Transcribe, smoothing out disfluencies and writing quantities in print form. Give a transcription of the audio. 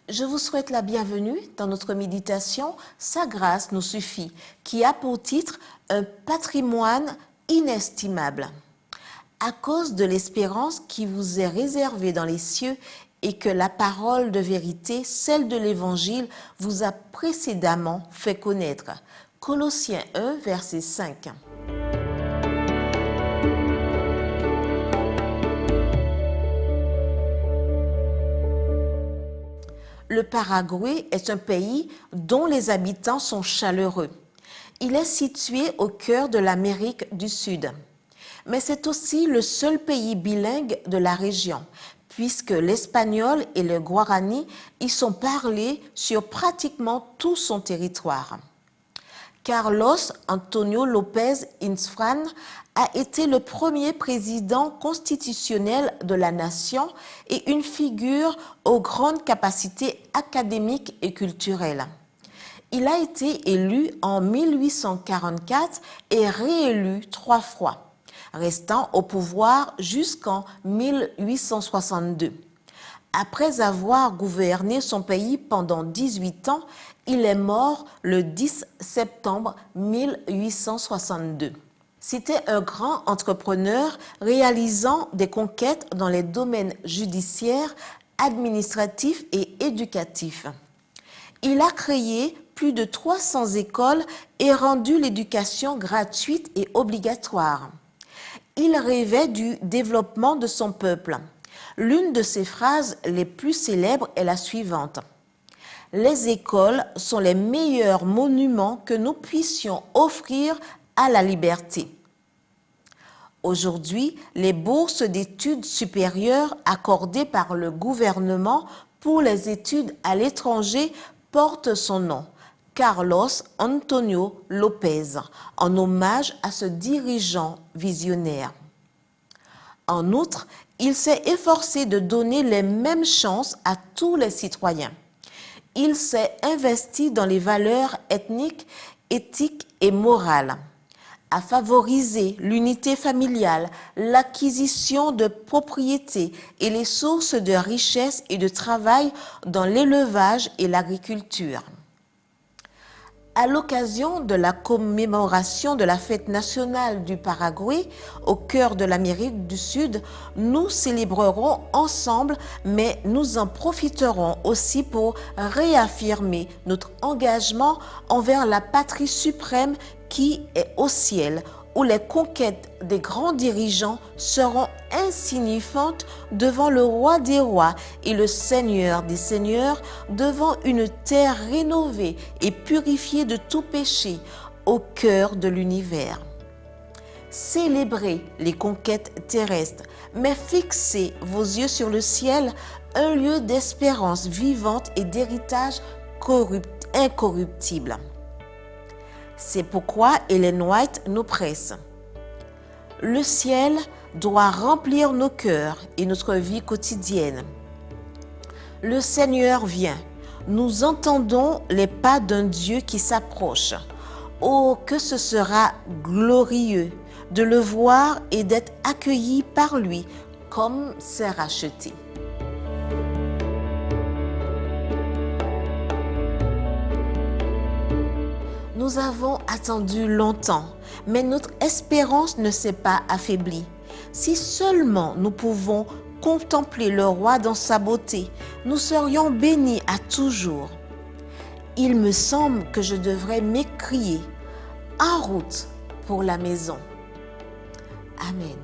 Je vous souhaite la bienvenue dans notre méditation « Sa grâce nous suffit » qui a pour titre « Un patrimoine inestimable ». À cause de l'espérance qui vous est réservée dans les cieux et que la parole de vérité, celle de l'Évangile, vous a précédemment fait connaître. Colossiens 1, verset 5. Le Paraguay est un pays dont les habitants sont chaleureux. Il est situé au cœur de l'Amérique du Sud. Mais c'est aussi le seul pays bilingue de la région, puisque l'espagnol et le guarani y sont parlés sur pratiquement tout son territoire. Carlos Antonio López Infran a été le premier président constitutionnel de la nation et une figure aux grandes capacités académiques et culturelles. Il a été élu en 1844 et réélu 3 fois, restant au pouvoir jusqu'en 1862. Après avoir gouverné son pays pendant 18 ans, il est mort le 10 septembre 1862. C'était un grand entrepreneur réalisant des conquêtes dans les domaines judiciaires, administratifs et éducatifs. Il a créé plus de 300 écoles et rendu l'éducation gratuite et obligatoire. Il rêvait du développement de son peuple. L'une de ses phrases les plus célèbres est la suivante. « Les écoles sont les meilleurs monuments que nous puissions offrir à la liberté. » Aujourd'hui, les bourses d'études supérieures accordées par le gouvernement pour les études à l'étranger portent son nom, Carlos Antonio López, en hommage à ce dirigeant visionnaire. En outre, il s'est efforcé de donner les mêmes chances à tous les citoyens. Il s'est investi dans les valeurs ethniques, éthiques et morales, a favorisé l'unité familiale, l'acquisition de propriétés et les sources de richesse et de travail dans l'élevage et l'agriculture. À l'occasion de la commémoration de la fête nationale du Paraguay, au cœur de l'Amérique du Sud, nous célébrerons ensemble, mais nous en profiterons aussi pour réaffirmer notre engagement envers la patrie suprême qui est au ciel, où les conquêtes des grands dirigeants seront insignifiantes devant le roi des rois et le seigneur des seigneurs, devant une terre rénovée et purifiée de tout péché au cœur de l'univers. Célébrez les conquêtes terrestres, mais fixez vos yeux sur le ciel, un lieu d'espérance vivante et d'héritage incorruptible. C'est pourquoi Ellen White nous presse. Le ciel doit remplir nos cœurs et notre vie quotidienne. Le Seigneur vient. Nous entendons les pas d'un Dieu qui s'approche. Oh, que ce sera glorieux de le voir et d'être accueilli par lui comme ses rachetés. Nous avons attendu longtemps, mais notre espérance ne s'est pas affaiblie. Si seulement nous pouvons contempler le roi dans sa beauté, nous serions bénis à toujours. Il me semble que je devrais m'écrier « En route pour la maison ». Amen.